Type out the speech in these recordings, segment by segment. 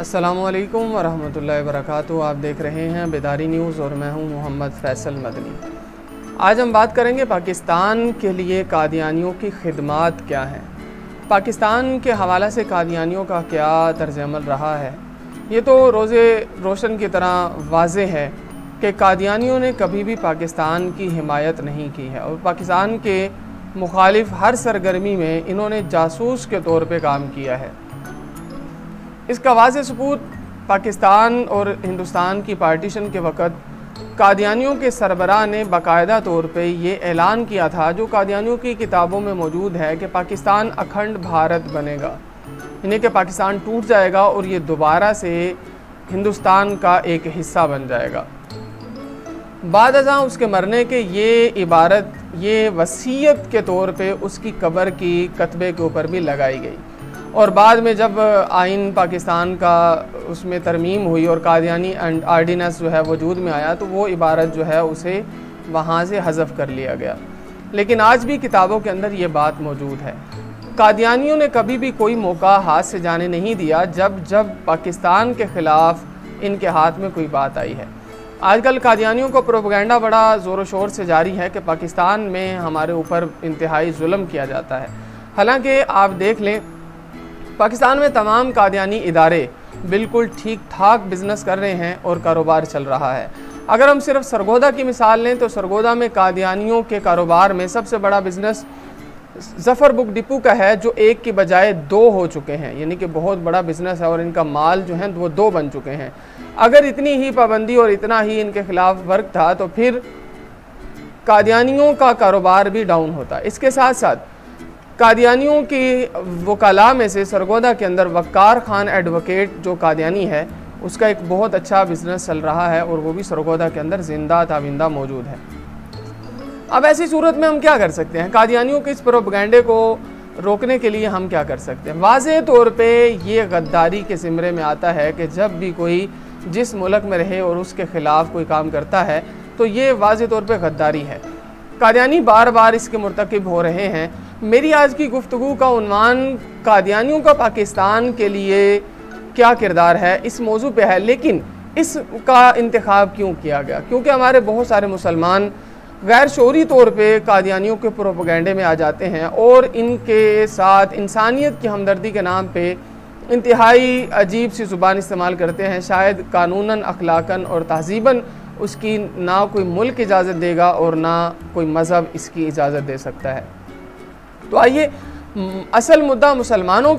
अस्सलामुअलैकुम वरहमतुल्लाहि वबरकातुहू। आप देख रहे हैं बेदारी न्यूज़ और मैं हूं मोहम्मद फैसल मदनी। आज हम बात करेंगे पाकिस्तान के लिए कादियानियों की खिदमात क्या हैं। पाकिस्तान के हवाला से कादियानियों का क्या तर्ज़-ए-अमल रहा है। ये तो रोज़े रोशन की तरह वाज़े है कि कादियानियों ने कभी भी पाकिस्तान की हिमायत नहीं की है और पाकिस्तान के मुखालिफ हर सरगर्मी में इन्होंने जासूस के तौर पे काम किया है। इसका वाज़े सबूत पाकिस्तान और हिंदुस्तान की पार्टीशन के वक़्त कादियानियों के सरबराह ने बाकायदा तौर पे ये ऐलान किया था, जो कादियानियों की किताबों में मौजूद है, कि पाकिस्तान अखंड भारत बनेगा, यानी कि पाकिस्तान टूट जाएगा और ये दोबारा से हिंदुस्तान का एक हिस्सा बन जाएगा। बाद अज़ां उसके मरने के ये इबारत ये वसीयत के तौर पे उसकी कब्र की कतबे के ऊपर भी लगाई गई और बाद में जब आइन पाकिस्तान का उसमें तरमीम हुई और कादियानी आर्डिनेंस जो है वजूद में आया तो वो इबारत जो है उसे वहाँ से हज़फ कर लिया गया। लेकिन आज भी किताबों के अंदर ये बात मौजूद है। कादियानियों ने कभी भी कोई मौका हाथ से जाने नहीं दिया जब पाकिस्तान के ख़िलाफ़ इनके हाथ में कोई बात आई है। आजकल कादियानियों को प्रोपेगेंडा बड़ा ज़ोर शोर से जारी है कि पाकिस्तान में हमारे ऊपर इंतहाई जुल्म किया जाता है। हालांकि आप देख लें, पाकिस्तान में तमाम कादियानी इदारे बिल्कुल ठीक ठाक बिज़नेस कर रहे हैं और कारोबार चल रहा है। अगर हम सिर्फ सरगोदा की मिसाल लें तो सरगोदा में कादियानियों के कारोबार में सबसे बड़ा बिज़नेस ज़फ़र बुक डिपो का है, जो एक की बजाय दो हो चुके हैं, यानी कि बहुत बड़ा बिज़नेस है और इनका माल जो है वो दो बन चुके हैं। अगर इतनी ही पाबंदी और इतना ही इनके ख़िलाफ़ वर्क था तो फिर कादियानियों का कारोबार भी डाउन होता। इसके साथ साथ कादियानियों की वकाला में से सरगोदा के अंदर वक़ार खान एडवोकेट जो कादियानी है उसका एक बहुत अच्छा बिज़नेस चल रहा है और वो भी सरगोदा के अंदर ज़िंदा ताविंदा मौजूद है। अब ऐसी सूरत में हम क्या कर सकते हैं? कादियानियों के इस प्रोपेगेंडे को रोकने के लिए हम क्या कर सकते हैं? वाज़े तौर पे ये गद्दारी के ज़िम्रे में आता है कि जब भी कोई जिस मुल्क में रहे और उसके ख़िलाफ़ कोई काम करता है तो ये वाज़े तौर पे गद्दारी है। कादियानी बार बार इसके मुर्तकिब हो रहे हैं। मेरी आज की गुफ्तगू का उन्वान कादियानियों का पाकिस्तान के लिए क्या किरदार है इस मौजू पे है। लेकिन इसका इंतखाब क्यों किया गया? क्योंकि हमारे बहुत सारे मुसलमान गैर शऊरी तौर पे कादियानियों के प्रोपेगेंडे में आ जाते हैं और इनके साथ इंसानियत की हमदर्दी के नाम पे इंतहाई अजीब सी ज़ुबान इस्तेमाल करते हैं। शायद कानूनन, अखलाकन और तहज़ीबन उसकी ना कोई मुल्क इजाज़त देगा और ना कोई मज़हब इसकी इजाज़त दे सकता है। तो आइए, असल मुद्दा मुसलमानों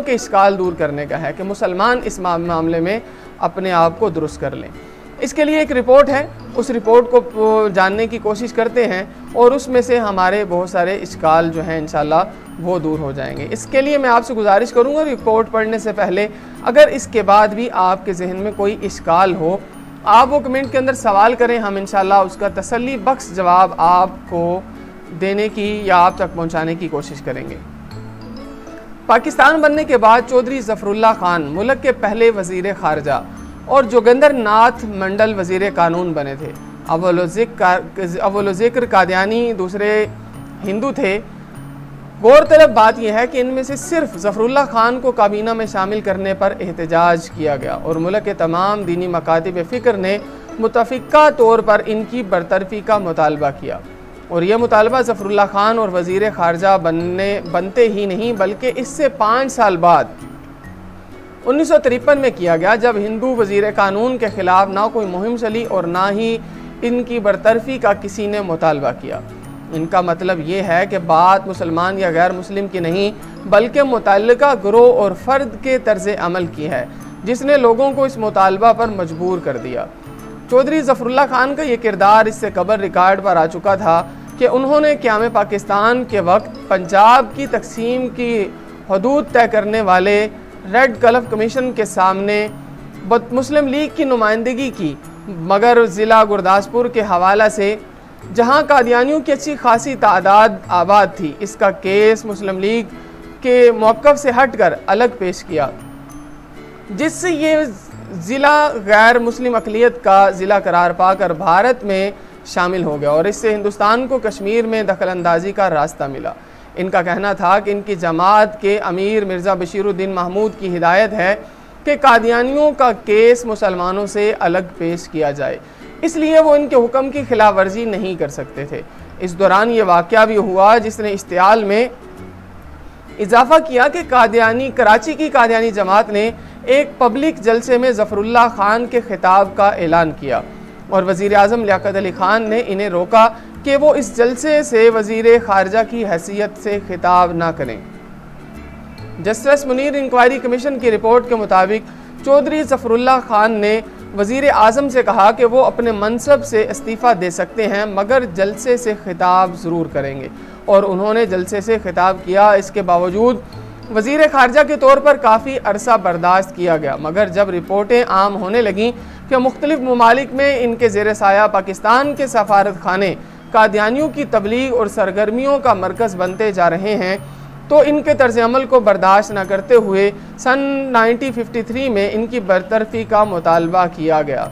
के इश्काल दूर करने का है कि मुसलमान इस मामले में अपने आप को दुरुस्त कर लें। इसके लिए एक रिपोर्ट है, उस रिपोर्ट को जानने की कोशिश करते हैं और उसमें से हमारे बहुत सारे इश्काल जो हैं इंशाल्लाह वो दूर हो जाएंगे। इसके लिए मैं आपसे गुजारिश करूँगा, रिपोर्ट पढ़ने से पहले अगर इसके बाद भी आपके जहन में कोई इश्काल हो आप वो कमेंट के अंदर सवाल करें, हम इंशाल्लाह उसका तसल्ली बख्श जवाब आपको देने की या आप तक पहुंचाने की कोशिश करेंगे। पाकिस्तान बनने के बाद चौधरी ज़फ़रुल्लाह खान मुल्क के पहले वज़ीर ख़ारजा और जोगिंदर नाथ मंडल वज़ीर कानून बने थे। अव्वल ज़िक्र कादियानी, दूसरे हिंदू थे। गौरतलब बात यह है कि इनमें से सिर्फ ज़फ़रुल्लाह खान को काबीना में शामिल करने पर एहतजाज किया गया और मुल्क के तमाम दीनी मकातिब फ़िक्र ने मुतफ़िक़ा तौर पर इनकी बरतरफ़ी का मुतालबा किया और यह मुतालबा ज़फ़रुल्लाह खान और वज़ीर ख़ारजा बनते ही नहीं बल्कि इससे 5 साल बाद 1953 में किया गया, जब हिंदू वज़ीर कानून के ख़िलाफ़ ना कोई मुहिम चली और ना ही इनकी बरतरफ़ी का किसी ने मुतालबा किया। इनका मतलब ये है कि बात मुसलमान या गैर मुस्लिम की नहीं बल्कि मुतल्लिका गिरोह और फ़र्द के तर्ज़ अमल की है, जिसने लोगों को इस मुतालबा पर मजबूर कर दिया। चौधरी ज़फ़रुल्लाह खान का ये किरदार इससे कबल रिकॉर्ड पर आ चुका था कि उन्होंने क़याम पाकिस्तान के वक्त पंजाब की तकसीम की हदूद तय करने वाले रेड क्लिफ कमीशन के सामने मुस्लिम लीग की नुमाइंदगी की, मगर ज़िला गुरदासपुर के हवाला से जहां कादियानियों की अच्छी खासी तादाद आबाद थी, इसका केस मुस्लिम लीग के मौक़िफ़ से हटकर अलग पेश किया, जिससे ये ज़िला गैर मुस्लिम अक़लियत का ज़िला करार पाकर भारत में शामिल हो गया और इससे हिंदुस्तान को कश्मीर में दखल अंदाजी का रास्ता मिला। इनका कहना था कि इनकी जमात के अमीर मिर्ज़ा बशीरुद्दीन महमूद की हिदायत है कि कादियानियों का केस मुसलमानों से अलग पेश किया जाए, इसलिए वो इनके हुक्म की खिलाफ वर्जी नहीं कर सकते थे। इस दौरान ये वाक़या भी हुआ जिसने इश्तियाल में इजाफा किया कि कराची की कादियानी जमात ने एक पब्लिक जलसे में ज़फ़रुल्लाह खान के खिताब का ऐलान किया और वज़ीर आज़म लियाकत अली खान ने इन्हें रोका कि वो इस जलसे से वज़ीर ख़ारजा की हैसियत से खिताब ना करें। जस्टिस मुनीर इंक्वायरी कमीशन की रिपोर्ट के मुताबिक चौधरी ज़फ़रुल्लाह खान ने वज़ीर आज़म से कहा कि वो अपने मनसब से इस्तीफ़ा दे सकते हैं मगर जलसे से खिताब ज़रूर करेंगे, और उन्होंने जलसे से खिताब किया। इसके बावजूद वज़ीर ख़ारजा के तौर पर काफ़ी अरसा बर्दाश्त किया गया, मगर जब रिपोर्टें आम होने लगीं कि मुख्तलिफ़ ममालिक में इनके ज़ेर साया पाकिस्तान के सफारत खाने कादियानियों की तबलीग और सरगर्मियों का मरकज़ बनते जा रहे हैं, तो इनके तर्ज़ अमल को बर्दाश्त न करते हुए सन 1953 में इनकी बरतरफी का मुतालबा किया गया।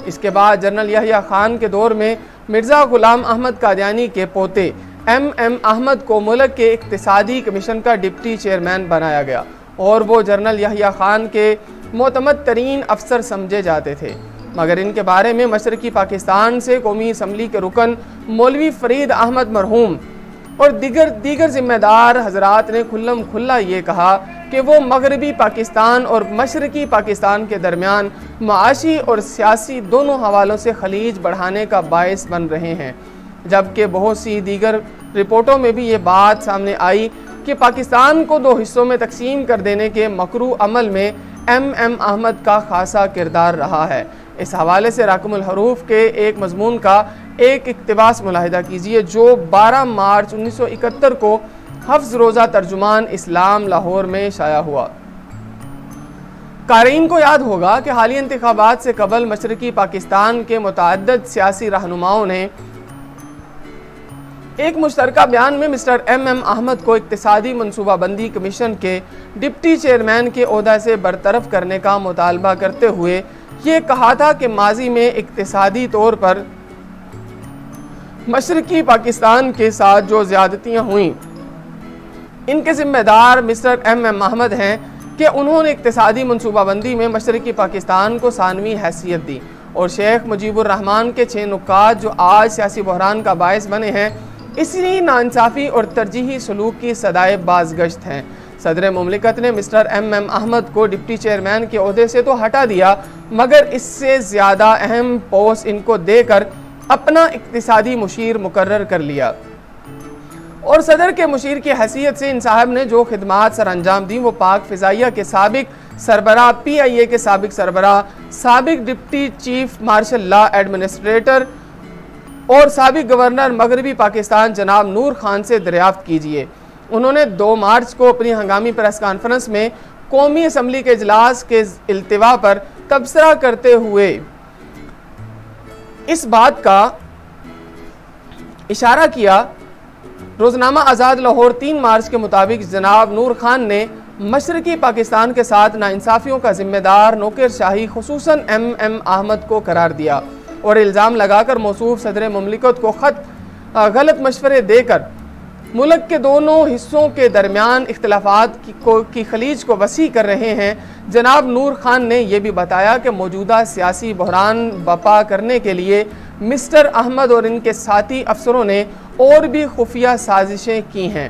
इसके बाद जनरल यहया खान के दौर में मिर्ज़ा ग़ुलाम अहमद कादियानी के पोते MM अहमद को मुल्क के इक़्तिसादी कमीशन का डिप्टी चेयरमैन बनाया गया और वो जनरल यहया खान के मोतमद तरीन अफसर समझे जाते थे, मगर इनके बारे में मशरक़ी पाकिस्तान से कौमी असम्बली के रुकन मौलवी फ़रीद अहमद मरहूम और दीगर ज़िम्मेदार हज़रात ने खुल्लम खुल्ला ये कहा कि वो मगरबी पाकिस्तान और मशरक़ी पाकिस्तान के दरमियान माशी और सियासी दोनों हवालों से खलीज बढ़ाने का बायस बन रहे हैं, जबकि बहुत सी दीगर रिपोर्टों में भी ये बात सामने आई कि पाकिस्तान को दो हिस्सों में तकसीम कर देने के मकरू अमल में MM अहमद का खासा किरदार रहा है। इस हवाले से राकमुल हरूफ के एक मजमून का एक इक़्तिबास मुलाहिदा कीजिए जो 12 मार्च 1971 को हफ्ज़ रोज़ा तर्जुमान इस्लाम लाहौर में शाया हुआ। क़ारीन को याद होगा कि हालिया इंतखाबात से कबल मशरक़ी पाकिस्तान के मुतअद्दिद सियासी रहनुमाओं ने एक मुश्तरका बयान में मिस्टर MM अहमद को इक़्तिसादी मनसूबाबंदी कमीशन के डिप्टी चेयरमैन के ओहदा से बरतरफ करने का मुतालबा करते हुए ये कहा था कि माजी में इक़्तिसादी तौर पर मशरक़ी पाकिस्तान के साथ जो ज़्यादतियाँ हुईं इनके ज़िम्मेदार मिस्टर MM अहमद हैं कि उन्होंने इक़्तिसादी मनसूबाबंदी में मशरक़ी पाकिस्तान को सानवी हैसियत दी और शेख मुजीबुर रहमान के 6 नुकात जो आज सियासी बहरान का बायस बने हैं इसी नाइंसाफ़ी और तरजीही सलूक की सदाए बाज़गश्त हैं। सदर मुमलिकत ने मिस्टर MM अहमद को डिप्टी चेयरमैन के ओहदे से तो हटा दिया, मगर इससे ज़्यादा अहम पोस्ट इनको देकर अपना इक़्तिसादी मुशीर मुकर्रर कर लिया और सदर के मुशीर की हैसियत से इन साहब ने जो खिदमात सर अंजाम दी वो पाक फ़िज़ाइया के साबिक सरबरा, PIA के साबिक सरबरा, साबिक deputy chief marshal law administrator और साबिक गवर्नर मगरबी पाकिस्तान जनाब नूर खान से दरियाफ्त कीजिए। उन्होंने 2 मार्च को अपनी हंगामी प्रेस कॉन्फ्रेंस में कौमी असम्बली के इजलास के इल्तिवा पर तबसरा करते हुए इस बात का इशारा किया। रोज़नामा आज़ाद लाहौर 3 मार्च के मुताबिक जनाब नूर खान ने मशरक़ी पाकिस्तान के साथ नाइंसाफ़ियों का ज़िम्मेदार नौकरशाही खुसूसन MM अहमद को करार दिया और इल्ज़ाम लगाकर मौसूफ सदर मुमलिकत को ख़त गलत मशवरे देकर मुल्क के दोनों हिस्सों के दरमियान इख्तलाफात की खलीज को वसी कर रहे हैं। जनाब नूर खान ने यह भी बताया कि मौजूदा सियासी बहरान बपा करने के लिए मिस्टर अहमद और इनके साथी अफसरों ने और भी खुफिया साजिशें की हैं।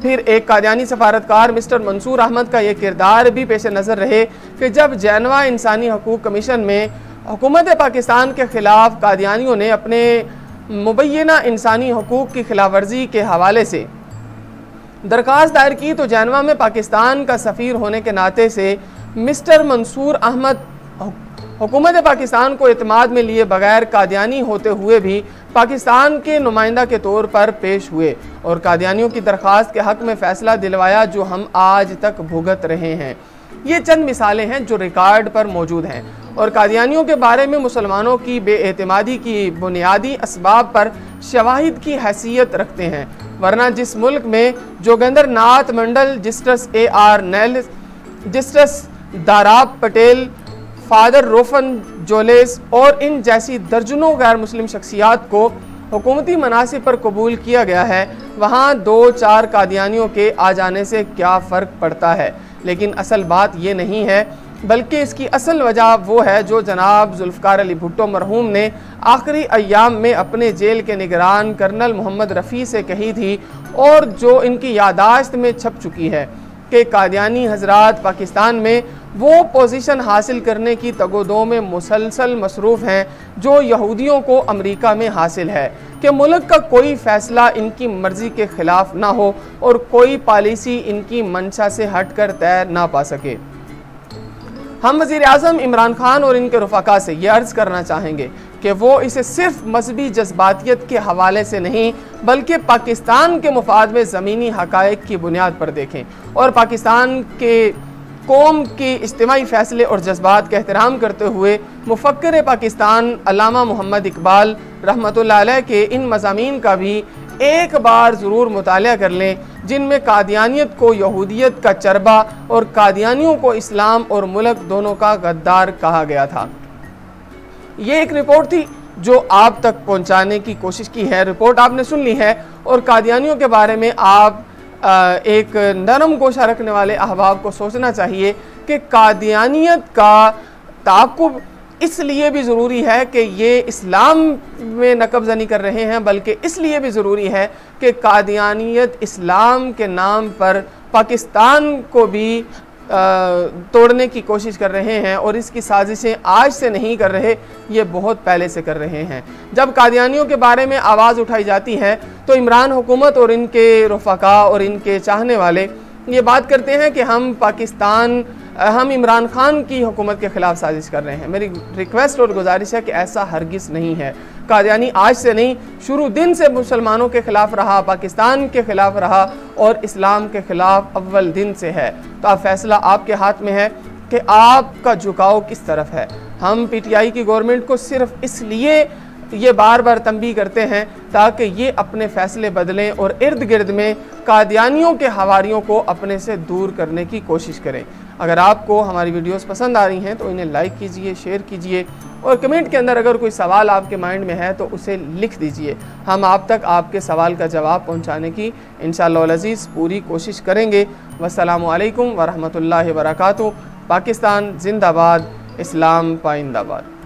फिर एक कादियानी सफारतकार मिस्टर मंसूर अहमद का यह किरदार भी पेश नज़र रहे कि जब जेनवा इंसानी हकूक़ कमीशन में हुकूमत पाकिस्तान के ख़िलाफ़ कादियानियों ने अपने मुबैना इंसानी हकूक़ की खिलाफ वर्जी के हवाले से दरख्वास्त दायर की, तो जेनवा में पाकिस्तान का सफ़ीर होने के नाते से मिस्टर मंसूर अहमद हुकूमत पाकिस्तान को एतमाद में लिए बगैर कादियानी होते हुए भी पाकिस्तान के नुमाइंदा के तौर पर पेश हुए और कादियानियों की दरख्वास्त के हक़ में फ़ैसला दिलवाया जो हम आज तक भुगत रहे हैं। ये चंद मिसालें हैं जो रिकॉर्ड पर मौजूद हैं और कादियानियों के बारे में मुसलमानों की बेएतमादी की बुनियादी असबाब पर शवाहिद की हैसियत रखते हैं, वरना जिस मुल्क में जोगिंदर नाथ मंडल, जस्टिस AR नेल, जस्टिस दाराब पटेल, फादर रोफन जोलेस और इन जैसी दर्जनों गैर मुस्लिम शख्सियात को हुकूमती मनासिब पर कबूल किया गया है, वहाँ 2-4 कादियानियों के आ जाने से क्या फ़र्क पड़ता है। लेकिन असल बात ये नहीं है, बल्कि इसकी असल वजह वो है जो जनाब जुल्फ़कार अली भुट्टो मरहूम ने आखिरी अय्याम में अपने जेल के निगरान कर्नल मोहम्मद रफ़ी से कही थी, और जो इनकी यादाश्त में छप चुकी है कि कादियानी हजरात पाकिस्तान में वो पोजीशन हासिल करने की तगोदो में मुसलसल मसरूफ़ हैं जो यहूदियों को अमेरिका में हासिल है, कि मुल्क का कोई फ़ैसला इनकी मर्ज़ी के ख़िलाफ़ ना हो और कोई पॉलिसी इनकी मंशा से हट कर तय ना पा सके। हम वज़ीर आज़म इमरान खान और इनके रफ़ाका से ये अर्ज़ करना चाहेंगे कि वो इसे सिर्फ मजहबी जज्बातियत के हवाले से नहीं बल्कि पाकिस्तान के मुफाद में ज़मीनी हक़ाइक़ की बुनियाद पर देखें और पाकिस्तान के कौम के इज्तिमाई फ़ैसले और जज्बात का एहतराम करते हुए मुफ़क्किर पाकिस्तान अल्लामा मोहम्मद इकबाल रहमतुल्लाह अलैह के इन मज़ामीन का भी एक बार ज़रूर मुतालिया कर लें, जिनमें कादियानियत को यहूदियत का चरबा और कादियानियों को इस्लाम और मुल्क दोनों का गद्दार कहा गया था। ये एक रिपोर्ट थी जो आप तक पहुंचाने की कोशिश की है। रिपोर्ट आपने सुन ली है और कादियानियों के बारे में आप एक नरम गोशा रखने वाले अहबाब को सोचना चाहिए कि कादियानियत का ताक़ुब इसलिए भी ज़रूरी है कि ये इस्लाम में नकब ज़नी कर रहे हैं, बल्कि इसलिए भी ज़रूरी है कि कादियानियत इस्लाम के नाम पर पाकिस्तान को भी तोड़ने की कोशिश कर रहे हैं, और इसकी साजिशें आज से नहीं कर रहे, ये बहुत पहले से कर रहे हैं। जब कादियानियों के बारे में आवाज़ उठाई जाती है तो इमरान हुकूमत और इनके रफ़ाका और इनके चाहने वाले ये बात करते हैं कि हम इमरान खान की हुकूमत के ख़िलाफ़ साजिश कर रहे हैं। मेरी रिक्वेस्ट और गुजारिश है कि ऐसा हरगिज़ नहीं है। कादियानी आज से नहीं, शुरू दिन से मुसलमानों के ख़िलाफ़ रहा, पाकिस्तान के ख़िलाफ़ रहा और इस्लाम के ख़िलाफ़ अव्वल दिन से है। तो अब फैसला आपके हाथ में है कि आपका झुकाव किस तरफ है। हम PTI की गवर्नमेंट को सिर्फ इसलिए ये बार बार तंबीह करते हैं ताकि ये अपने फ़ैसले बदलें और इर्द गिर्द में कादियानियों के हवारियों को अपने से दूर करने की कोशिश करें। अगर आपको हमारी वीडियोस पसंद आ रही हैं तो इन्हें लाइक कीजिए, शेयर कीजिए, और कमेंट के अंदर अगर कोई सवाल आपके माइंड में है तो उसे लिख दीजिए। हम आप तक आपके सवाल का जवाब पहुँचाने की इंशाअल्लाह अज़ीज़ पूरी कोशिश करेंगे। वस्सलामु अलैकुम वरहमतुल्लाहि वबरकातुहू। पाकिस्तान जिंदाबाद, इस्लाम पाइंदाबाद।